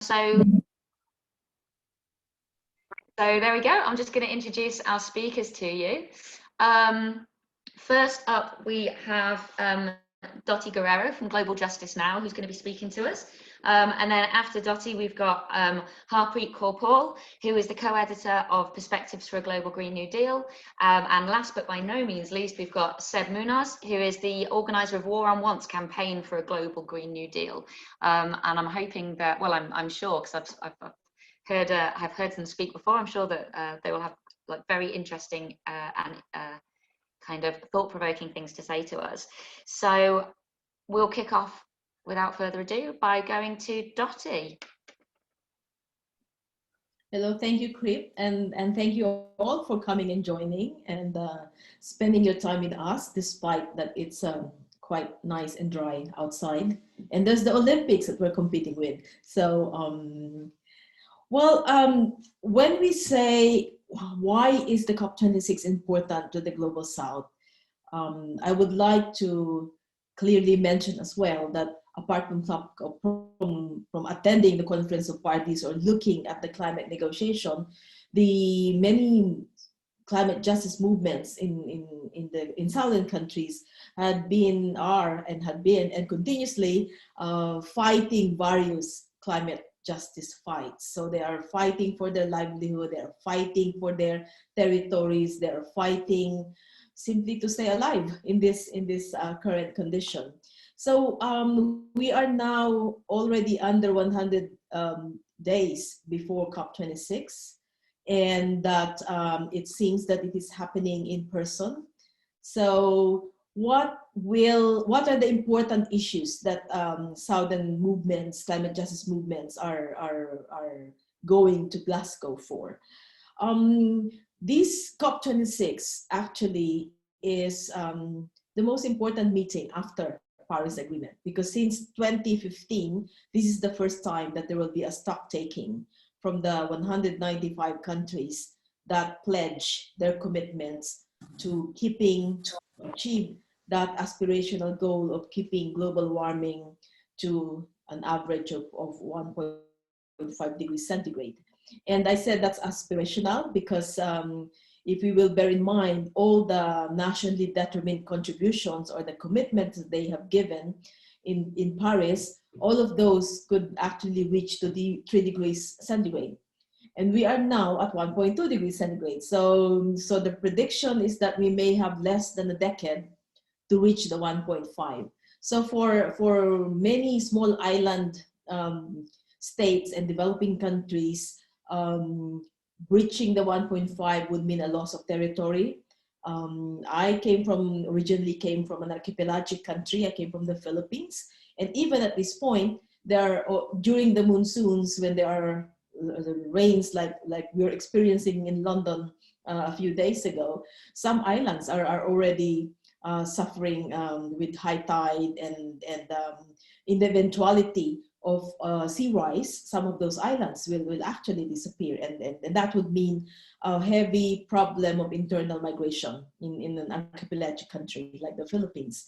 So there we go. I'm just going to introduce our speakers to you. First up, we have Dottie Guerrero from Global Justice Now, who's going to be speaking to us. And then after Dottie, we've got Harpreet Kaur Paul, who is the co-editor of Perspectives for a Global Green New Deal. And last but by no means least, we've got Seb Munaz, who is the organizer of War on Want's campaign for a global Green New Deal. And I'm hoping that, well, I'm sure, because I've heard them speak before. I'm sure that they will have like very interesting and kind of thought-provoking things to say to us. So we'll kick off without further ado by going to Dottie. Hello, thank you, Crip, and thank you all for coming and joining and spending your time with us, despite that it's quite nice and dry outside. And there's the Olympics that we're competing with. So, when we say, why is the COP26 important to the Global South? I would like to clearly mention as well that apart from attending the Conference of Parties or looking at the climate negotiation, the many climate justice movements in southern countries had been and continuously fighting various climate justice fights. So they are fighting for their livelihood, they are fighting for their territories, they are fighting simply to stay alive in this current condition. So we are now already under 100 days before COP26, and that it seems that it is happening in person. So what are the important issues that Southern movements, climate justice movements are going to Glasgow for? This COP26 actually is the most important meeting after Paris Agreement, because since 2015, this is the first time that there will be a stock taking from the 195 countries that pledge their commitments to achieve that aspirational goal of keeping global warming to an average of 1.5 degrees centigrade. And I said that's aspirational because if we will bear in mind all the nationally determined contributions or the commitments that they have given in Paris, all of those could actually reach to the 3 degrees centigrade. And we are now at 1.2 degrees centigrade. So the prediction is that we may have less than a decade to reach the 1.5. So for many small island states and developing countries, breaching the 1.5 would mean a loss of territory. I originally came from an archipelagic country. I came from the Philippines. And even at this point, during the monsoons, when there are rains like we're experiencing in London a few days ago, some islands are already suffering with high tide and in the eventuality of sea rise, some of those islands will actually disappear, and that would mean a heavy problem of internal migration in an archipelagic country like the Philippines.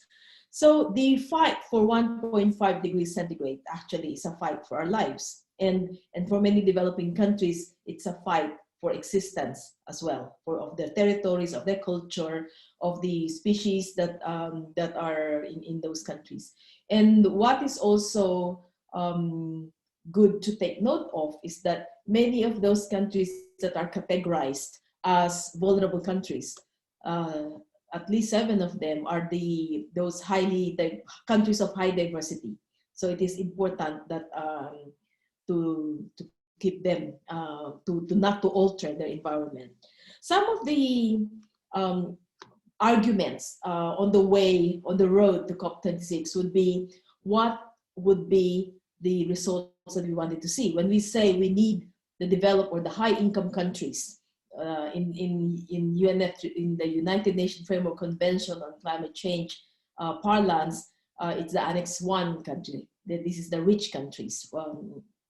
So the fight for 1.5 degrees centigrade actually is a fight for our lives, and for many developing countries, it's a fight for existence as well, of their territories, of their culture, of the species that are in those countries. And what is also good to take note of is that many of those countries that are categorized as vulnerable countries, at least 7 of them are those countries of high diversity. So it is important that to keep them not to alter their environment. Some of the arguments on the road to COP26 would be what would be the results that we wanted to see. When we say we need the developed or the high income countries in the United Nations Framework Convention on Climate Change parlance, it's the Annex 1 country. This is the rich countries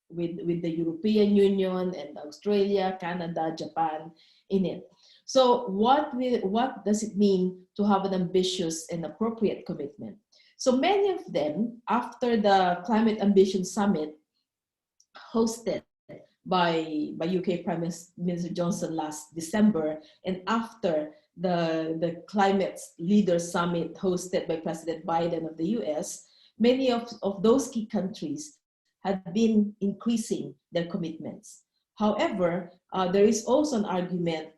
with the European Union and Australia, Canada, Japan in it. So what does it mean to have an ambitious and appropriate commitment? So many of them, after the Climate Ambition Summit, hosted by UK Prime Minister Johnson last December, and after the climate leaders summit hosted by President Biden of the US, many of those key countries had been increasing their commitments. However, there is also an argument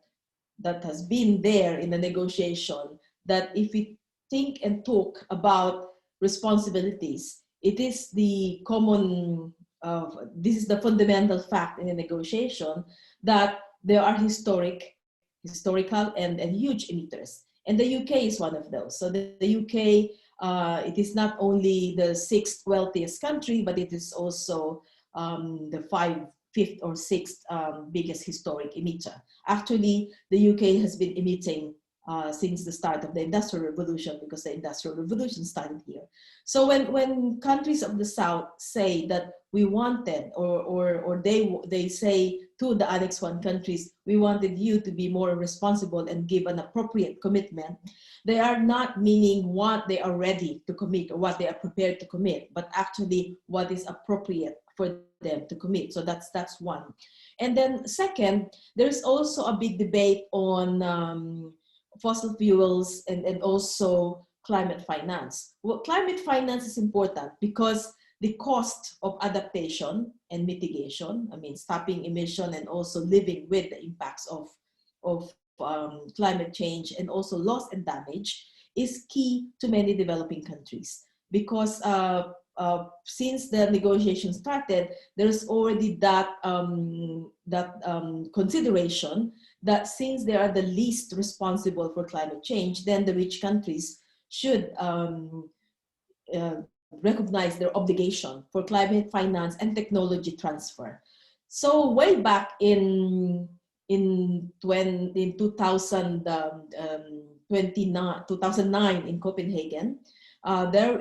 that has been there in the negotiation that if we think and talk about responsibilities, it is the common, this is the fundamental fact in the negotiation that there are historical and huge emitters. And the UK is one of those. So the UK, it is not only the sixth wealthiest country, but it is also the fifth or sixth biggest historic emitter. Actually, the UK has been emitting since the start of the Industrial Revolution, because the Industrial Revolution started here. So when countries of the South say that we wanted, or they say to the Annex 1 countries, we wanted you to be more responsible and give an appropriate commitment, they are not meaning what they are ready to commit or what they are prepared to commit, but actually what is appropriate for them to commit. So that's one. And then second, there's also a big debate on fossil fuels and also climate finance. Well, climate finance is important because the cost of adaptation and mitigation, I mean, stopping emission and also living with the impacts of climate change and also loss and damage, is key to many developing countries. Because since the negotiation started, there's already that consideration that since they are the least responsible for climate change, then the rich countries should recognize their obligation for climate finance and technology transfer. So way back in 2009 in Copenhagen, there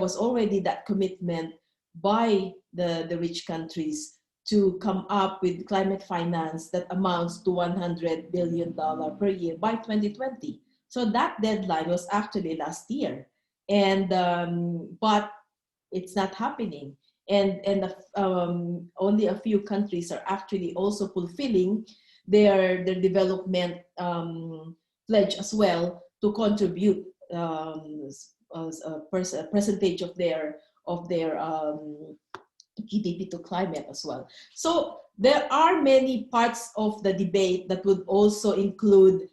was already that commitment by the rich countries to come up with climate finance that amounts to $100 billion per year by 2020. So that deadline was actually last year, and but it's not happening. And only a few countries are actually also fulfilling their development pledge as well, to contribute a percentage of their GDP to climate as well. So there are many parts of the debate that would also include,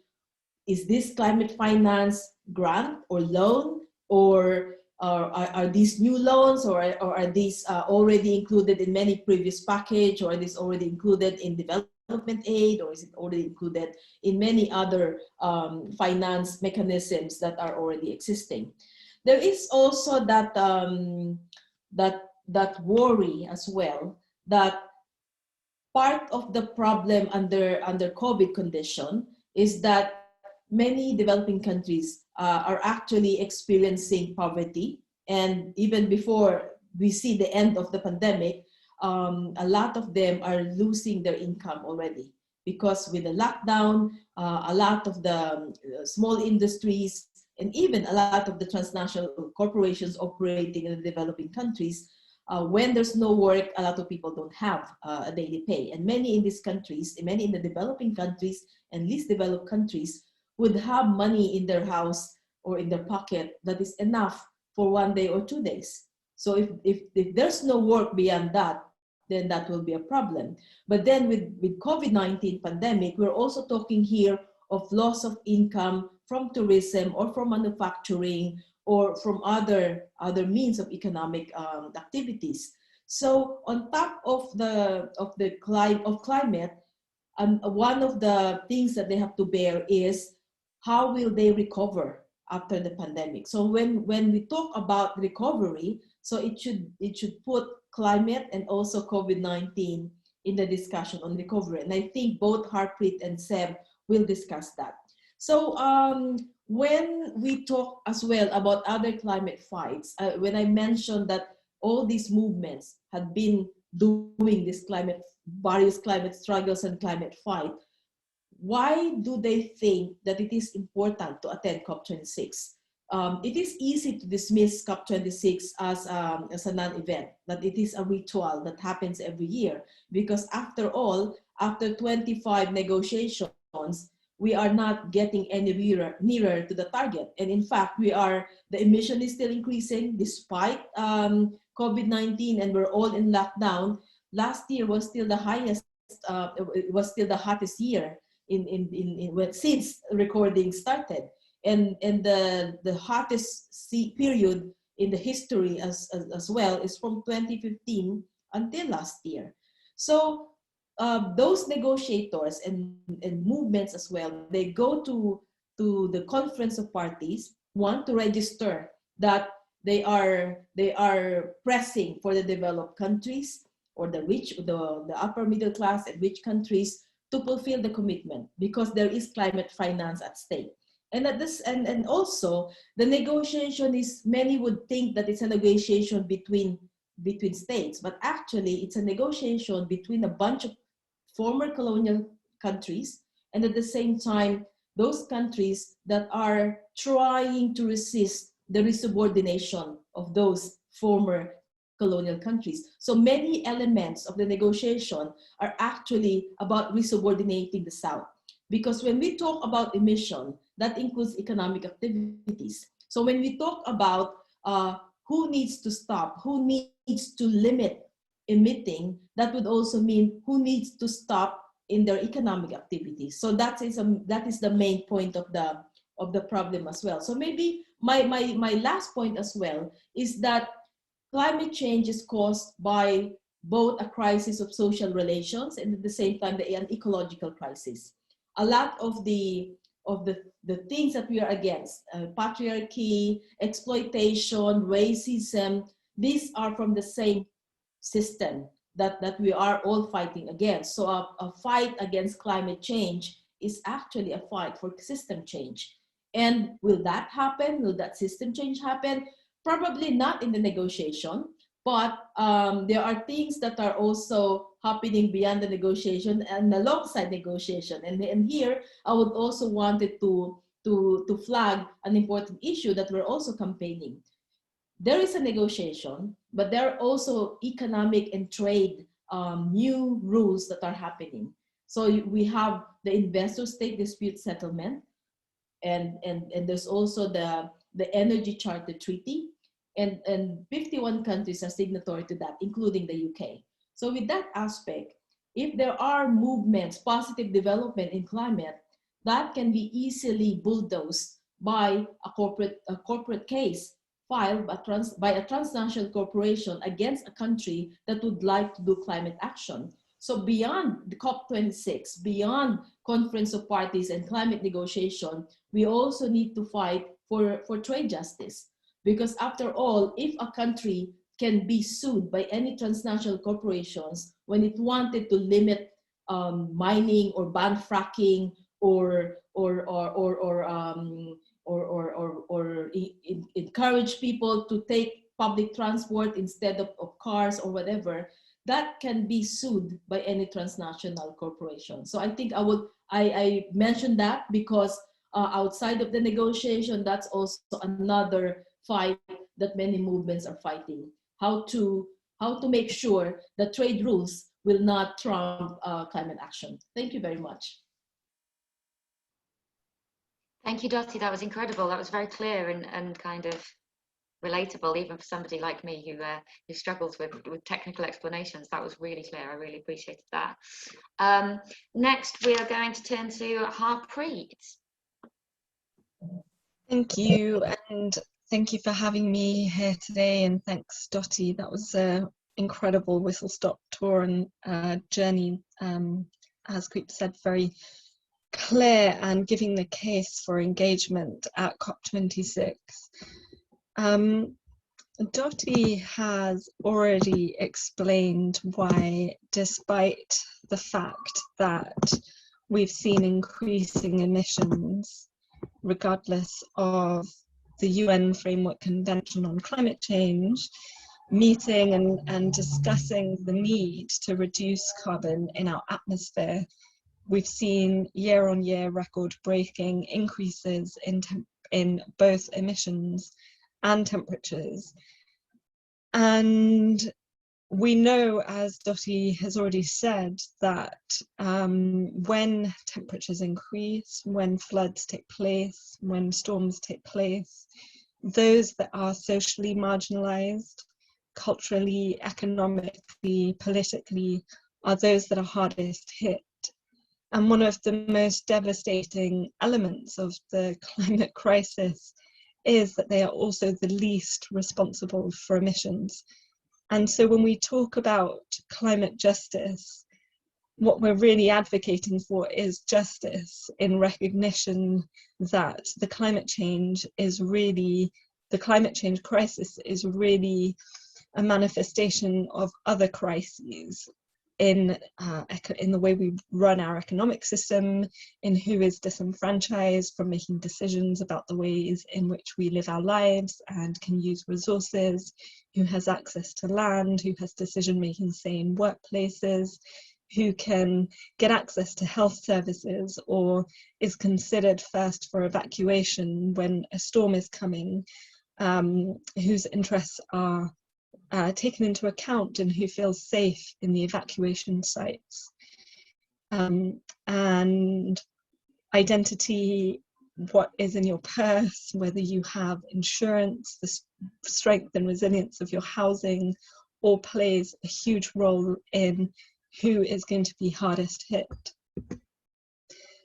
is this climate finance grant or loan, or are these new loans, or are these already included in many previous package, or are these already included in development aid, or is it already included in many other finance mechanisms that are already existing? There is also that that worry as well, that part of the problem under COVID condition is that many developing countries are actually experiencing poverty. And even before we see the end of the pandemic, a lot of them are losing their income already, because with the lockdown, a lot of the small industries and even a lot of the transnational corporations operating in the developing countries, when there's no work, a lot of people don't have a daily pay. And many in these countries, many in the developing countries and least developed countries, would have money in their house or in their pocket that is enough for 1 day or 2 days. So if there's no work beyond that, then that will be a problem. But then with COVID-19 pandemic, we're also talking here of loss of income from tourism or from manufacturing or from other means of economic activities. So on top of climate, one of the things that they have to bear is how will they recover after the pandemic. So when we talk about recovery, so it should put climate and also COVID-19 in the discussion on recovery. And I think both Harpreet and Seb will discuss that. So when we talk as well about other climate fights, when I mentioned that all these movements had been doing this various climate struggles and climate fight, why do they think that it is important to attend COP26? it is easy to dismiss COP26 as a non-event, that it is a ritual that happens every year. Because after all, after 25 negotiations, we are not getting any nearer to the target. And in fact, the emission is still increasing despite COVID-19, and we're all in lockdown. Last year was still the highest, it was still the hottest year since recording started. And the hottest period in the history as well is from 2015 until last year. So those negotiators and movements as well, they go to the conference of parties, want to register that they are pressing for the developed countries or the rich, the upper middle class and rich countries to fulfill the commitment, because there is climate finance at stake. And and also the negotiation is, many would think that it's a negotiation between states, but actually it's a negotiation between a bunch of former colonial countries, and at the same time those countries that are trying to resist the resubordination of those former colonial countries. So many elements of the negotiation are actually about resubordinating the South. Because when we talk about emission, that includes economic activities. So when we talk about who needs to stop, who needs to limit emitting, that would also mean who needs to stop in their economic activities. So that is the main point of the problem as well. So maybe my last point as well is that climate change is caused by both a crisis of social relations and at the same time an ecological crisis. A lot of the things that we are against, patriarchy, exploitation, racism, these are from the same system that we are all fighting against. So a fight against climate change is actually a fight for system change. And will that happen? Will that system change happen? Probably not in the negotiation, but there are things that are also happening beyond the negotiation and alongside negotiation. And here, I would also wanted to flag an important issue that we're also campaigning. There is a negotiation, but there are also economic and trade new rules that are happening. So we have the investor-state dispute settlement, and there's also the Energy Charter Treaty, and 51 countries are signatory to that, including the UK. So with that aspect, if there are movements, positive development in climate, that can be easily bulldozed by a corporate case filed by a transnational corporation against a country that would like to do climate action. So beyond the COP26, beyond Conference of Parties and climate negotiation, we also need to fight for trade justice. Because after all, if a country can be sued by any transnational corporations when it wanted to limit mining or ban fracking or encourage people to take public transport instead of cars or whatever, that can be sued by any transnational corporation. So I think I mentioned that because outside of the negotiation, that's also another fight that many movements are fighting. How to make sure that trade rules will not trump climate action. Thank you very much. Thank you, Dottie. That was incredible. That was very clear and kind of relatable, even for somebody like me who struggles with technical explanations. That was really clear. I really appreciated that. Next, we are going to turn to Harpreet. Thank you, and thank you for having me here today, and thanks, Dottie. That was an incredible whistle-stop tour and journey, as Creep said, very clear and giving the case for engagement at COP26. Dottie has already explained why, despite the fact that we've seen increasing emissions, regardless of the UN Framework Convention on Climate Change, meeting and discussing the need to reduce carbon in our atmosphere, we've seen year-on-year record-breaking increases in in both emissions and temperatures. And we know, as Dottie has already said, that when temperatures increase, when floods take place, when storms take place, those that are socially marginalized, culturally, economically, politically, are those that are hardest hit. And one of the most devastating elements of the climate crisis is that they are also the least responsible for emissions. And so when we talk about climate justice, what we're really advocating for is justice in recognition that the climate change crisis is really a manifestation of other crises in the way we run our economic system, in who is disenfranchised from making decisions about the ways in which we live our lives and can use resources, who has access to land, who has decision-making say in workplaces, who can get access to health services or is considered first for evacuation when a storm is coming, whose interests are taken into account and who feels safe in the evacuation sites. And identity, what is in your purse, whether you have insurance, the strength and resilience of your housing, all plays a huge role in who is going to be hardest hit.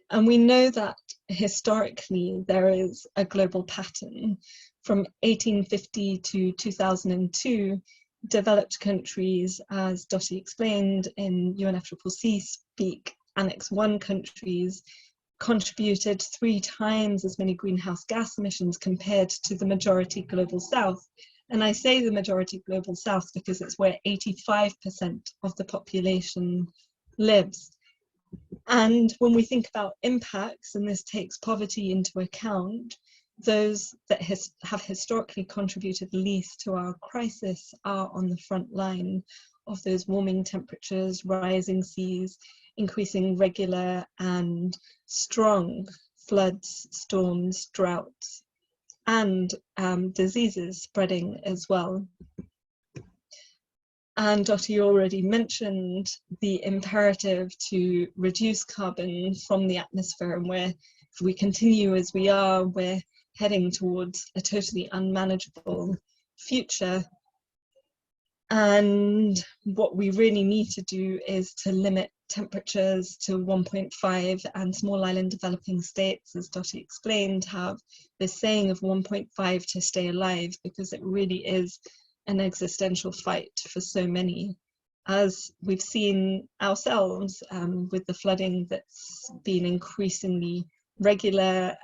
And we know that historically there is a global pattern. From 1850 to 2002, developed countries, as Dottie explained in UNFCCC speak, Annex 1 countries contributed 3 times as many greenhouse gas emissions compared to the majority global south. And I say the majority global south because it's where 85% of the population lives. And when we think about impacts, and this takes poverty into account, those that have historically contributed least to our crisis are on the front line of those warming temperatures, rising seas, increasing regular and strong floods, storms, droughts, and diseases spreading as well. And Dottie already mentioned the imperative to reduce carbon from the atmosphere, and where if we continue as we are, we're heading towards a totally unmanageable future. And what we really need to do is to limit temperatures to 1.5, and small island developing states, as Dottie explained, have this saying of 1.5 to stay alive, because it really is an existential fight for so many, as we've seen ourselves with the flooding that's been increasingly regular,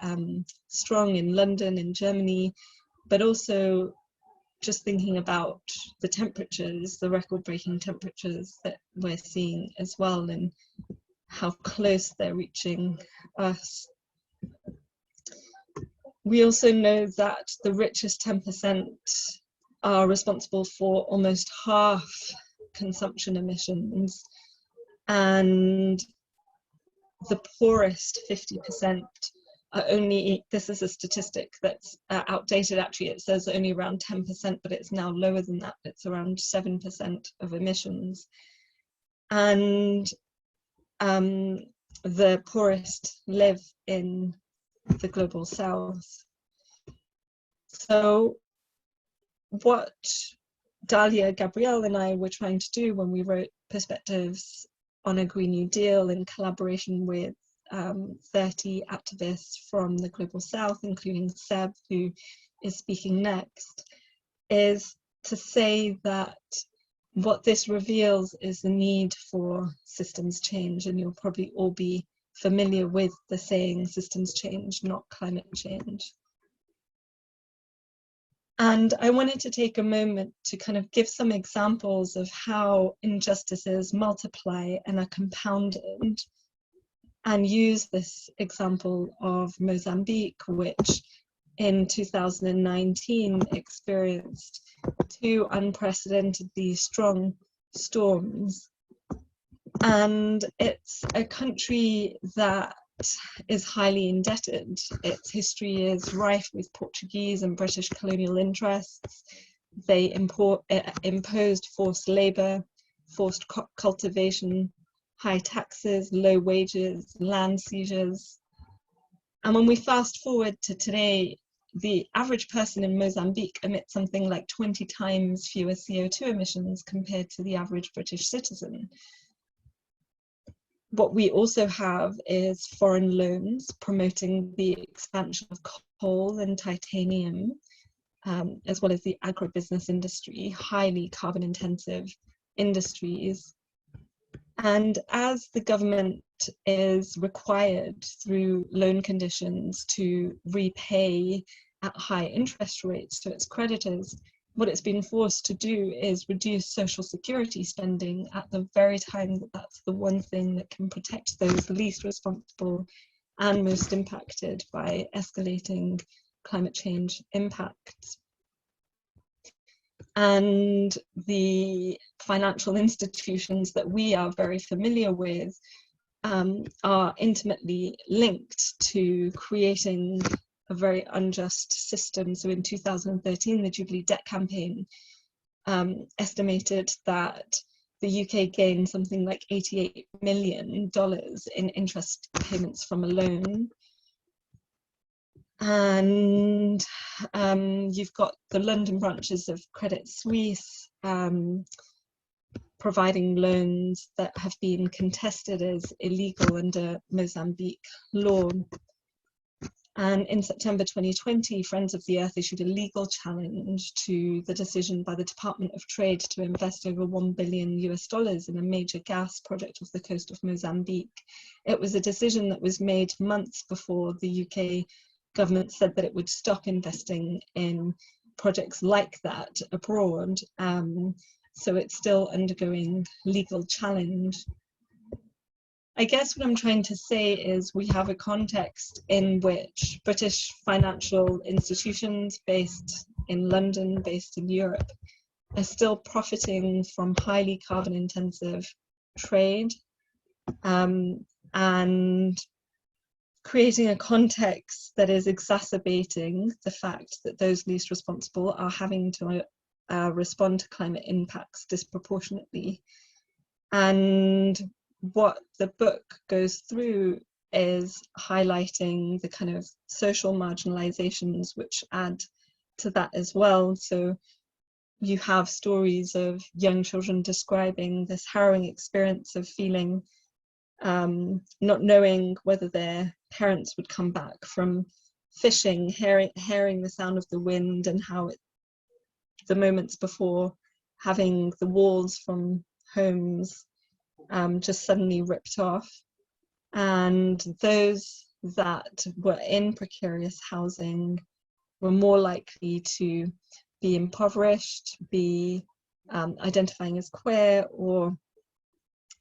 strong in London, in Germany, but also just thinking about the temperatures, the record-breaking temperatures that we're seeing as well, and how close they're reaching us. We also know that the richest 10% are responsible for almost half consumption emissions, and the poorest 50% are only, this is a statistic that's outdated actually, it says only around 10%, but it's now lower than that, it's around 7% of emissions. And the poorest live in the global south. So what Dalia, Gabrielle and I were trying to do when we wrote Perspectives on a Green New Deal in collaboration with 30 activists from the global south, including Seb, who is speaking next, is to say that what this reveals is the need for systems change, and you'll probably all be familiar with the saying systems change, not climate change. And I wanted to take a moment to kind of give some examples of how injustices multiply and are compounded, and use this example of Mozambique, which in 2019 experienced 2 unprecedentedly strong storms. And it's a country that is highly indebted. Its history is rife with Portuguese and British colonial interests. They imposed forced labour, forced cultivation, high taxes, low wages, land seizures. And when we fast forward to today, the average person in Mozambique emits something like 20 times fewer CO2 emissions compared to the average British citizen. What we also have is foreign loans promoting the expansion of coal and titanium, as well as the agribusiness industry, highly carbon intensive industries. And as the government is required through loan conditions to repay at high interest rates to its creditors, what it's been forced to do is reduce social security spending at the very time that that's the one thing that can protect those least responsible and most impacted by escalating climate change impacts. And the financial institutions that we are very familiar with are intimately linked to creating a very unjust system. So in 2013, the Jubilee Debt Campaign estimated that the UK gained something like $88 million in interest payments from a loan. And you've got the London branches of Credit Suisse providing loans that have been contested as illegal under Mozambique law. And in September 2020, Friends of the Earth issued a legal challenge to the decision by the Department of Trade to invest over $1 billion in a major gas project off the coast of Mozambique. It was a decision that was made months before the UK government said that it would stop investing in projects like that abroad. So it's still undergoing legal challenge. I guess what I'm trying to say is we have a context in which British financial institutions based in London, based in Europe, are still profiting from highly carbon intensive trade and creating a context that is exacerbating the fact that those least responsible are having to respond to climate impacts disproportionately. And what the book goes through is highlighting the kind of social marginalizations which add to that as well. So you have stories of young children describing this harrowing experience of feeling not knowing whether their parents would come back from fishing, hearing the sound of the wind, and how the moments before having the walls from homes just suddenly ripped off. And those that were in precarious housing were more likely to be impoverished, be identifying as queer, or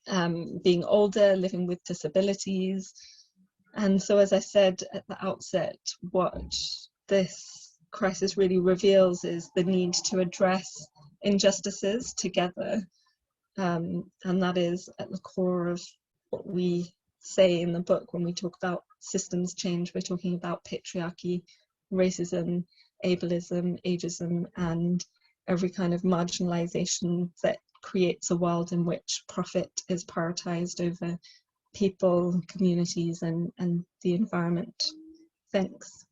being older, living with disabilities. And so, as I said at the outset, what this crisis really reveals is the need to address injustices together. And that is at the core of what we say in the book when we talk about systems change. We're talking about patriarchy, racism, ableism, ageism, and every kind of marginalization that creates a world in which profit is prioritized over people, communities, and the environment. Thanks.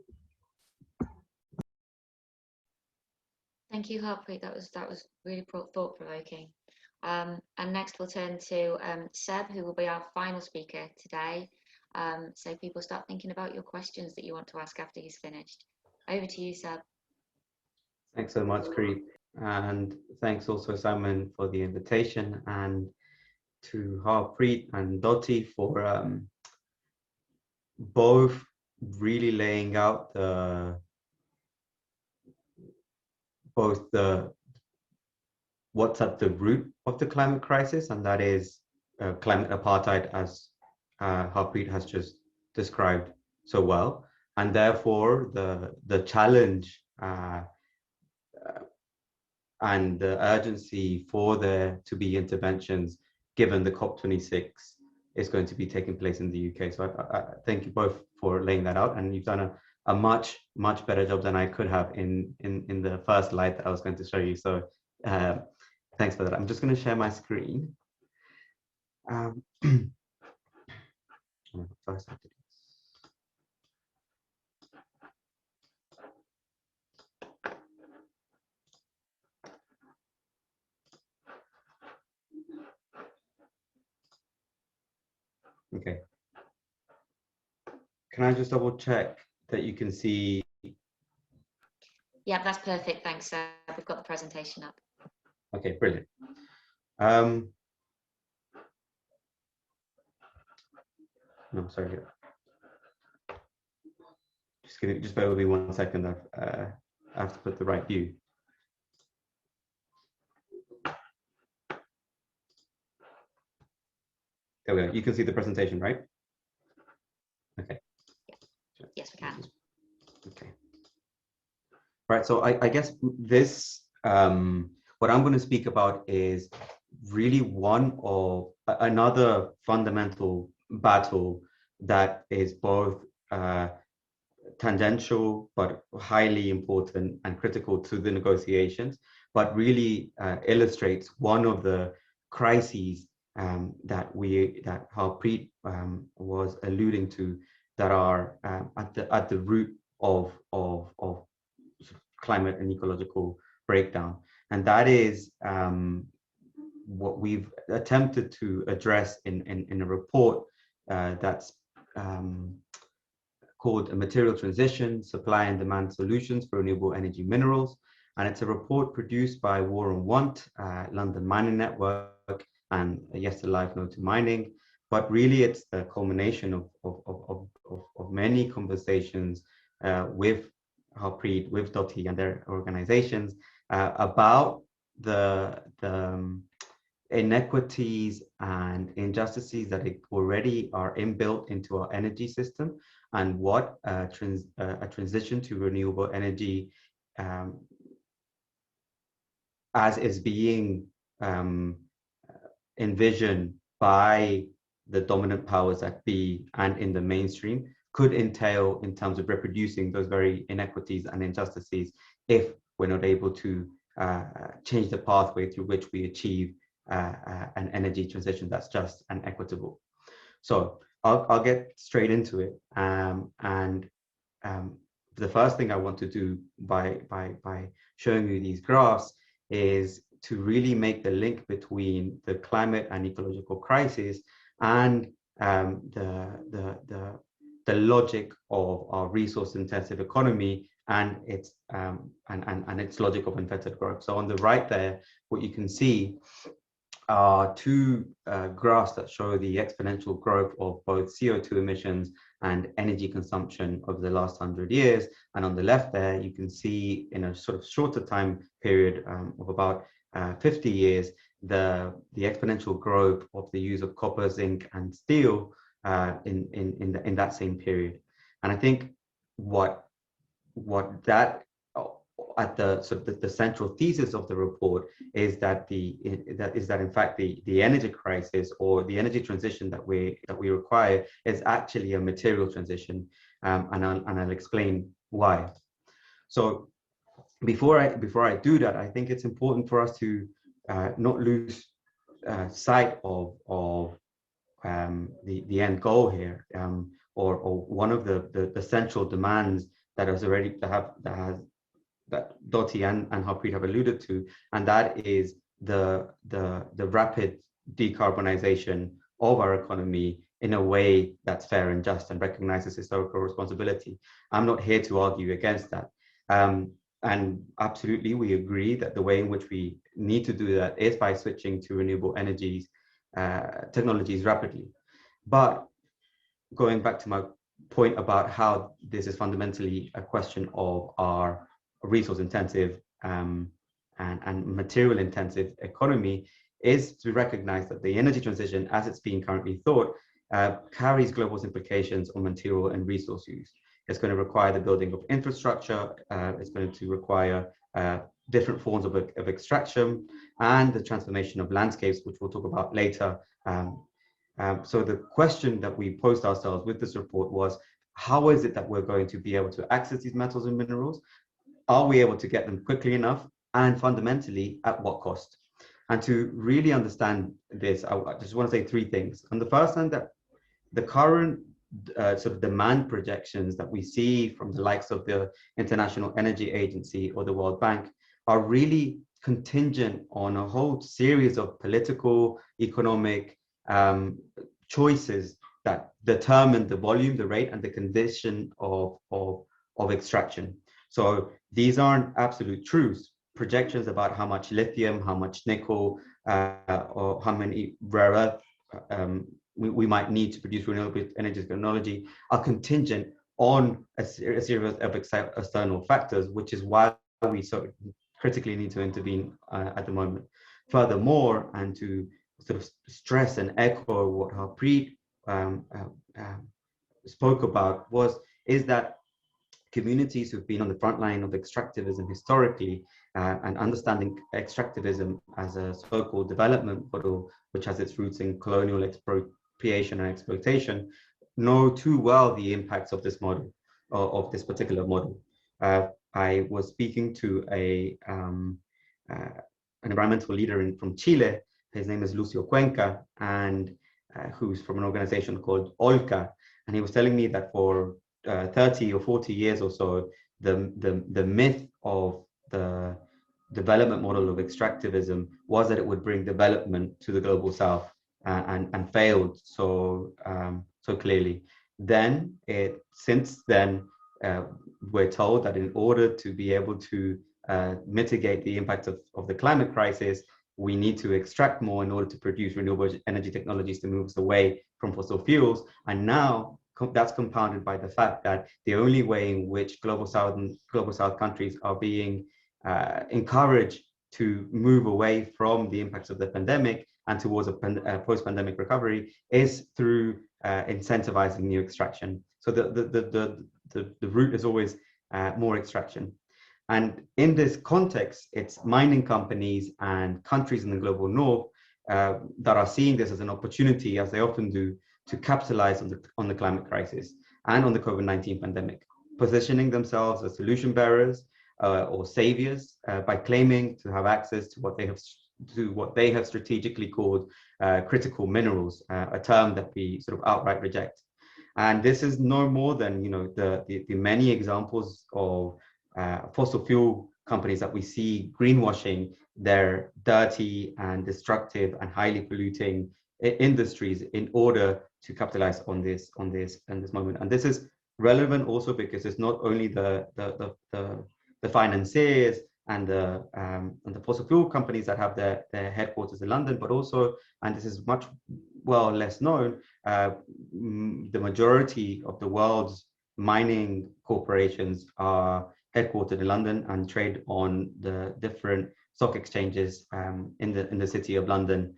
Thank you, Harpreet. That was really thought-provoking. And next we'll turn to Seb, who will be our final speaker today. So people start thinking about your questions that you want to ask after he's finished. Over to you, Seb. Thanks so much, Cree. And thanks also, Simon, for the invitation, and to Harpreet and Dottie for both really laying out what's at the root of the climate crisis, and that is climate apartheid, as Harpreet has just described so well, and therefore the challenge and the urgency for there to be interventions given the COP26 is going to be taking place in the UK. So I thank you both for laying that out, and you've done a much better job than I could have in the first slide that I was going to show you. So thanks for that. I'm just going to share my screen. First, okay. Can I just double check that you can see? Yeah, that's perfect. Thanks. We've got the presentation up. Okay, brilliant. No, sorry. Just bear with me 1 second. I have to put the right view. There we go. You can see the presentation, right? Okay. Yes, we can. Okay. Right. So I guess this, what I'm going to speak about is really one of another fundamental battle that is both tangential but highly important and critical to the negotiations, but really illustrates one of the crises that Harpreet was alluding to, that are at the root of climate and ecological breakdown, and that is what we've attempted to address in a report that's called A Material Transition, Supply and Demand Solutions for Renewable Energy Minerals. And it's a report produced by War and Want, London Mining Network, and Yes to Life, No to Mining. But really it's the culmination of many conversations with Harpreet, with Dottie and their organizations about the inequities and injustices that already are inbuilt into our energy system, and what a transition to renewable energy as is being envisioned by the dominant powers that be and in the mainstream could entail in terms of reproducing those very inequities and injustices if we're not able to change the pathway through which we achieve an energy transition that's just and equitable. So I'll get straight into it. The first thing I want to do by showing you these graphs is to really make the link between the climate and ecological crisis and the logic of our resource-intensive economy and its logic of unfettered growth. So on the right there, what you can see are two graphs that show the exponential growth of both CO2 emissions and energy consumption over the last 100 years. And on the left there, you can see in a sort of shorter time period of about 50 years, the exponential growth of the use of copper, zinc, and steel in that same period. And I think what that at the sort of the central thesis of the report is that in fact the energy crisis or the energy transition that we require is actually a material transition, and I'll explain why. So before I do that, I think it's important for us to not lose sight of the end goal here, or one of the central demands that Dottie and Harpreet have alluded to, and that is the rapid decarbonization of our economy in a way that's fair and just and recognizes historical responsibility. I'm not here to argue against that. And absolutely, we agree that the way in which we need to do that is by switching to renewable energies, technologies rapidly. But going back to my point about how this is fundamentally a question of our resource intensive and material intensive economy, is to recognize that the energy transition as it's being currently thought carries global implications on material and resource use. It's going to require the building of infrastructure, it's going to require different forms of extraction and the transformation of landscapes, which we'll talk about later, So the question that we posed ourselves with this report was, how is it that we're going to be able to access these metals and minerals? Are we able to get them quickly enough? And fundamentally, at what cost? And to really understand this, I just want to say three things. On the first hand, that the current sort of demand projections that we see from the likes of the International Energy Agency or the World Bank are really contingent on a whole series of political, economic choices that determine the volume, the rate, and the condition of extraction. So these aren't absolute truths. Projections about how much lithium, how much nickel, or how many rare earth we might need to produce renewable energy technology are contingent on a series of external factors, which is why we so critically need to intervene at the moment. Furthermore, and to sort of stress and echo what Harpreet spoke about, is that communities who've been on the front line of extractivism historically and understanding extractivism as a so-called development model, which has its roots in colonial expropriation and exploitation, know too well the impacts of this model, of this particular model. I was speaking to an environmental leader from Chile. His name is Lucio Cuenca, and who's from an organization called Olca. And he was telling me that for 30 or 40 years or so, the myth of the development model of extractivism was that it would bring development to the global south, and failed so clearly. Then since then, we're told that in order to be able to mitigate the impact of the climate crisis, we need to extract more in order to produce renewable energy technologies to move us away from fossil fuels. And now that's compounded by the fact that the only way in which global south countries are being encouraged to move away from the impacts of the pandemic and towards a post-pandemic recovery is through incentivizing new extraction. So the route is always more extraction. And in this context, it's mining companies and countries in the global north that are seeing this as an opportunity, as they often do, to capitalize on the climate crisis and on the COVID-19 pandemic, positioning themselves as solution bearers or saviors by claiming to have access to what they have strategically called critical minerals, a term that we sort of outright reject. And this is no more than the many examples of fossil fuel companies that we see greenwashing their dirty and destructive and highly polluting industries in order to capitalize on this moment. And this is relevant also because it's not only the financiers and the fossil fuel companies that have their headquarters in London, but also, and this is much less known, the majority of the world's mining corporations are headquartered in London and trade on the different stock exchanges in the city of London.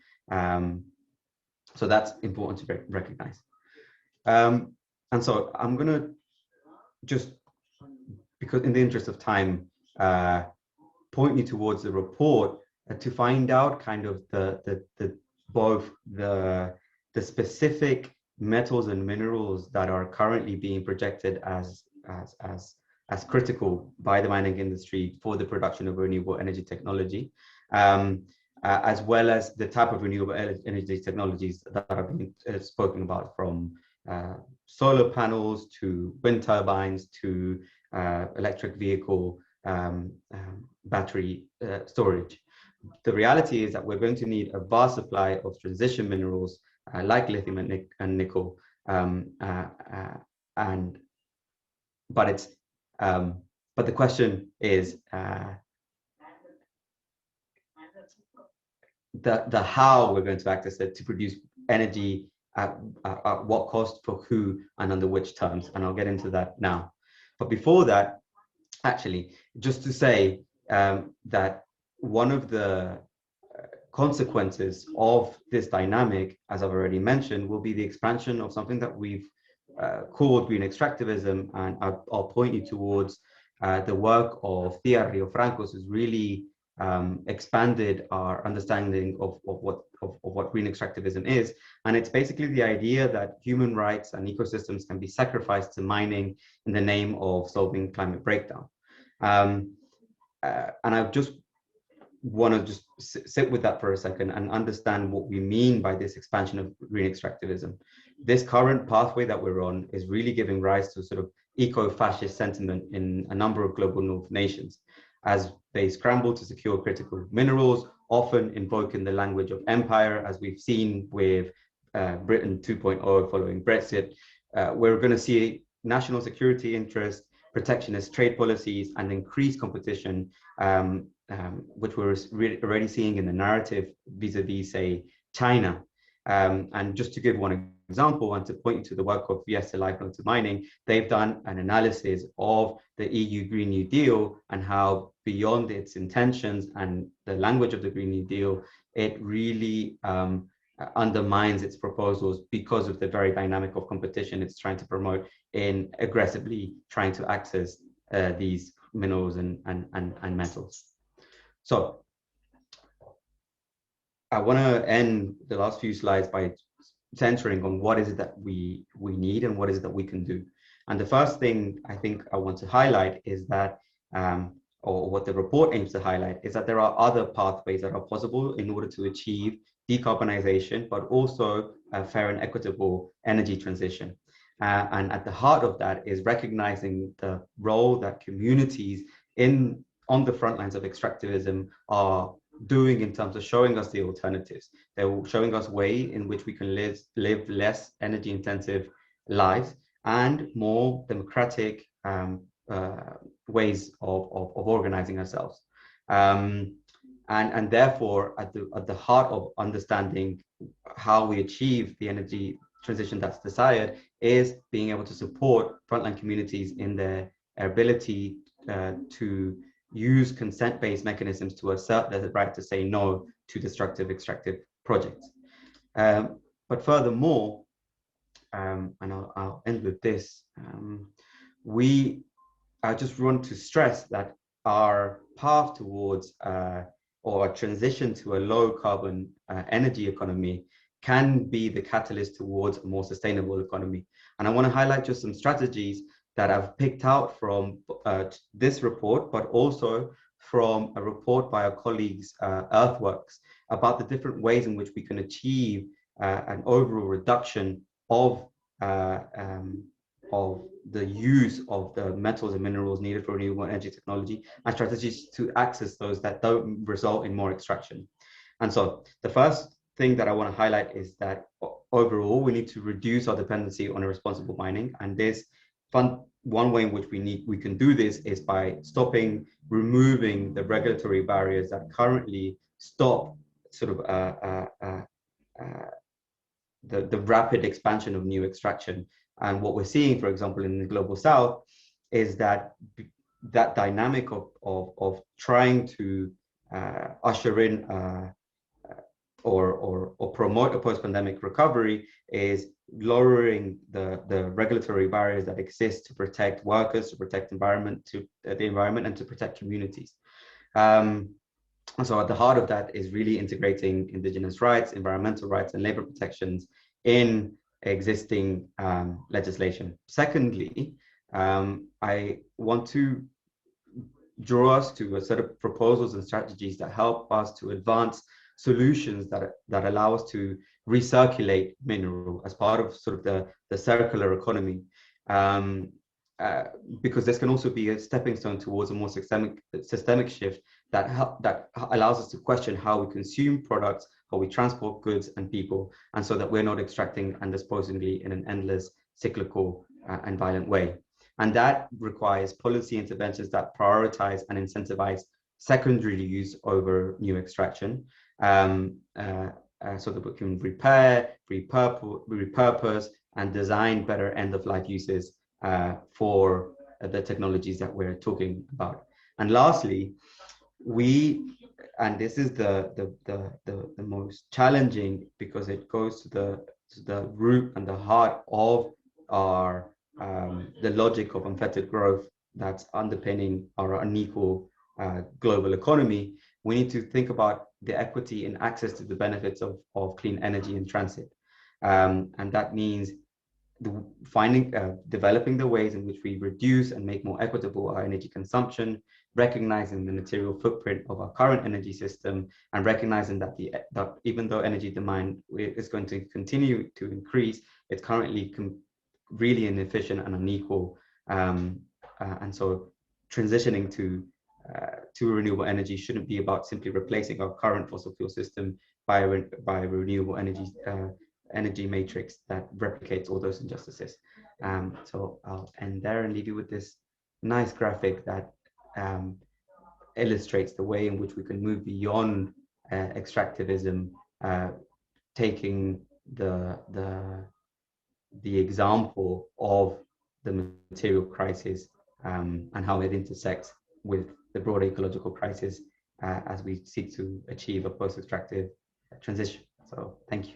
So that's important to recognize. And so I'm going to just, because in the interest of time, point you towards the report to find out kind of both the specific metals and minerals that are currently being projected as critical by the mining industry for the production of renewable energy technology, as well as the type of renewable energy technologies that are being spoken about, from solar panels to wind turbines to electric vehicle battery storage. The reality is that we're going to need a vast supply of transition minerals like lithium and nickel, but the question is the how we're going to access it to produce energy at what cost, for who, and under which terms. And I'll get into that now. But before that, actually, just to say that one of the consequences of this dynamic, as I've already mentioned, will be the expansion of something that we've called green extractivism. And I'll point you towards the work of Thea Riofrancos, who's really expanded our understanding of what green extractivism is. And it's basically the idea that human rights and ecosystems can be sacrificed to mining in the name of solving climate breakdown. And I just want to just sit with that for a second and understand what we mean by this expansion of green extractivism. This current pathway that we're on is really giving rise to sort of eco-fascist sentiment in a number of global north nations as they scramble to secure critical minerals, often invoking the language of empire, as we've seen with Britain 2.0 following Brexit. We're going to see national security interests, protectionist trade policies, and increased competition, which we're already seeing in the narrative vis-a-vis, say, China. And just to give one example and to point you to the work of Yes to Life, No to Mining, they've done an analysis of the EU Green New Deal and how beyond its intentions and the language of the Green New Deal, it really undermines its proposals because of the very dynamic of competition it's trying to promote in aggressively trying to access these minerals and metals. So I want to end the last few slides by centering on what is it that we need and what is it that we can do. And the first thing I think I want to highlight is that, or what the report aims to highlight, is that there are other pathways that are possible in order to achieve decarbonization, but also a fair and equitable energy transition. And at the heart of that is recognizing the role that communities on the front lines of extractivism are doing in terms of showing us the alternatives. They're showing us way in which we can live less energy intensive lives and more democratic ways of organizing ourselves. And therefore, at the heart of understanding how we achieve the energy transition that's desired is being able to support frontline communities in their ability to use consent-based mechanisms to assert their right to say no to destructive extractive projects. But furthermore, and I'll end with this, I just want to stress that our path towards or a transition to a low carbon energy economy can be the catalyst towards a more sustainable economy. And I want to highlight just some strategies that I've picked out from this report, but also from a report by our colleagues, Earthworks, about the different ways in which we can achieve an overall reduction of the use of the metals and minerals needed for renewable energy technology, and strategies to access those that don't result in more extraction. And so the first thing that I want to highlight is that overall, we need to reduce our dependency on irresponsible mining. And one way in which we can do this is by removing the regulatory barriers that currently stop sort of the rapid expansion of new extraction. And what we're seeing, for example, in the global south, is that dynamic of trying to usher in or promote a post-pandemic recovery is lowering the regulatory barriers that exist to protect workers, to protect the environment, and to protect communities. And so at the heart of that is really integrating indigenous rights, environmental rights, and labor protections in existing legislation. Secondly, I want to draw us to a set of proposals and strategies that help us to advance solutions that allow us to recirculate mineral as part of sort of the circular economy. Because this can also be a stepping stone towards a more systemic shift that allows us to question how we consume products, how we transport goods and people, and so that we're not extracting and disposing in an endless, cyclical, and violent way. And that requires policy interventions that prioritize and incentivize secondary use over new extraction, so that we can repair, repurpose, and design better end-of-life uses for the technologies that we're talking about. And lastly, and this is the most challenging, because it goes to the root and the heart of our the logic of unfettered growth that's underpinning our unequal global economy, we need to think about the equity in access to the benefits of clean energy in transit. And that means developing the ways in which we reduce and make more equitable our energy consumption, recognizing the material footprint of our current energy system, and recognizing that even though energy demand is going to continue to increase, it's currently really inefficient and unequal. And so transitioning to renewable energy shouldn't be about simply replacing our current fossil fuel system by a renewable energy matrix that replicates all those injustices. So I'll end there and leave you with this nice graphic that illustrates the way in which we can move beyond extractivism, taking the example of the material crisis and how it intersects with the broader ecological crisis as we seek to achieve a post-extractive transition. So thank you.